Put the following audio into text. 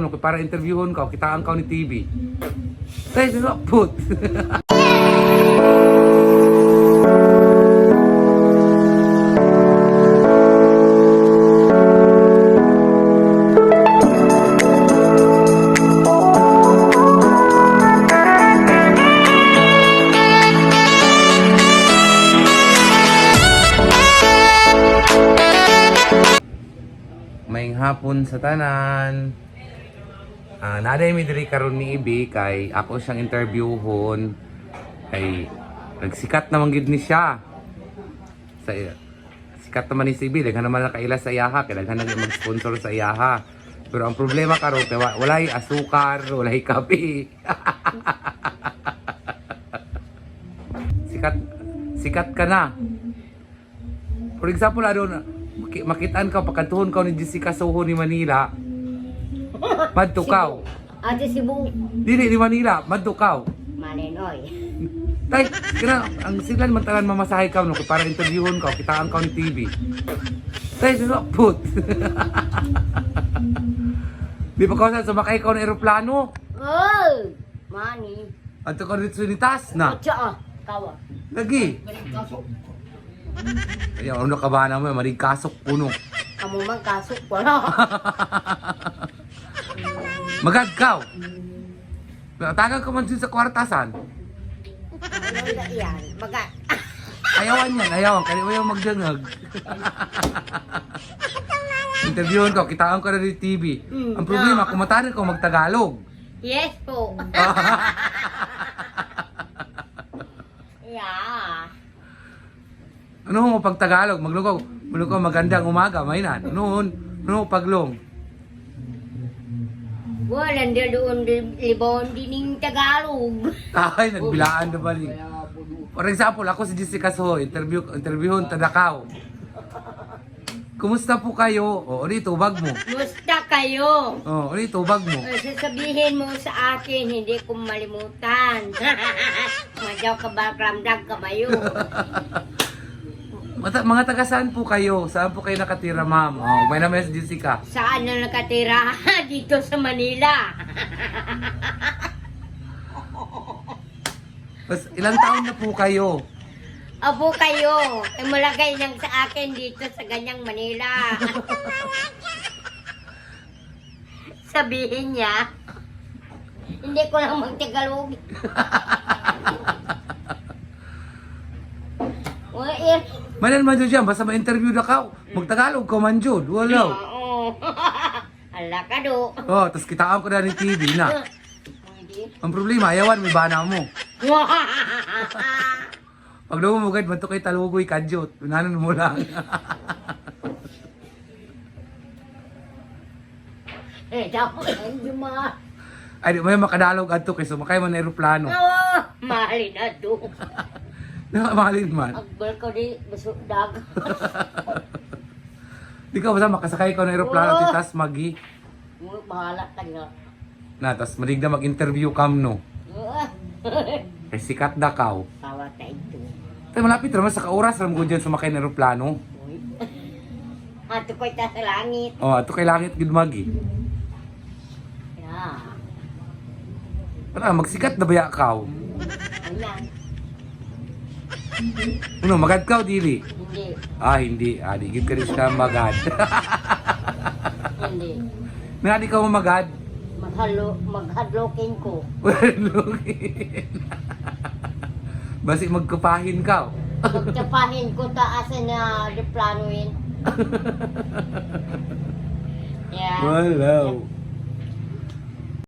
Para interviewon ka, kitaan ka ni TV. Tayo sa put. Maing hapon sa tanan. Naday mi diri karon ni Ibi kay ako siyang interviewhon kay nagsikat naman gid ni siya. Sa sikat naman ni si Ibi, daghan naman nakaila sa iyaha kay daghan nang mag-sponsor sa iyaha. Pero ang problema karon kay walay asukar, walay kape. sikat ka na. For example, makitaan ka, pagkantuhon ka ni Jessica Soho ni Manila, madtukaw. Ate Cebu. Dili ni Manila, madtukaw. Malinoy. Tay, kina ang siglan man tanan mamasahe ka no para interviewon ka, kitaan ka ni TV. Tay, sa put. Di pa ka sumakay ka ng eroplano. Oh, mani. Adto ka dito ni taas na. Atsa kawa. Lagi. Ayaw, ano ka ba naman? Marigkasok puno. Kamu man kasok wala. Magadkaw. Tagal ka man dun sa kwartasan. Ano na iyan? Maga. Ayawan yan, ayawan. Kaya mo yung magdangag. Interviewon ko, kitaan ko na rin TV. Ang problema, kumatanin ko magtagalog. Yes po. Yeah. Ano mo pag Tagalog? Maglugaw magandang umaga, mainan. Noon paglong. Wala nila doon libon dining Tagalog. Ay, nagbilaan na balik. For example, ako si Jessica Soho, interviewon Tadakaw. Kumusta po kayo? O, ulit, tubag mo. Musta kayo? O, ulit, tubag mo. Sasabihin mo sa akin, hindi ko malimutan. Madyaw ka ba, ramdag ka ba yun? Mga taga saan po kayo? Saan po kayo nakatira, ma'am? Oh, may naman si Jessica. Saan na nakatira? Dito sa Manila. Mas, ilang taon na po kayo? Abo kayo, malagay lang sa akin dito sa ganyang Manila. Sabihin niya, hindi ko lang magtagalog. Manan man dyan, basta ma-interview na ka, magtagalog ka man dyan, wala. Oo. Ala ka do. Oh, tapos kitaan ko na ni TV na. Ang problema, ayawan, may bana mo. Pag lumumugad, manto kay talugoy kadyot. Nanon mo lang. Dapat yung mga... Ay, di may makadalog ato kay sumakay man na aeroplano. Oo, mahalin na do. Nakamahalin man. Agbal ko di, basugdag. Di ka basta makasakay ka ng aeroplano, titas magi. Bahala ka nga. Na, tas malig na mag-interview kam no. Kay sikat na kaw. Kawat na ito. Tay malapit naman sa kauras ram ko dyan sumakay ng aeroplano. Ato ko'y ta sa langit. Oh, ato kay langit gid magi. Yeah. Para magsikat na baya kaw. Ayan. Ano, magad kaw dili? Hindi. Hindi. Di gid ka rin siya magad. Hindi. Nga di ka mo magad. Maghadlokin ko. Basi magkapahin ka. Magtapahin ko taas na diplanoin. Yeah. Wala.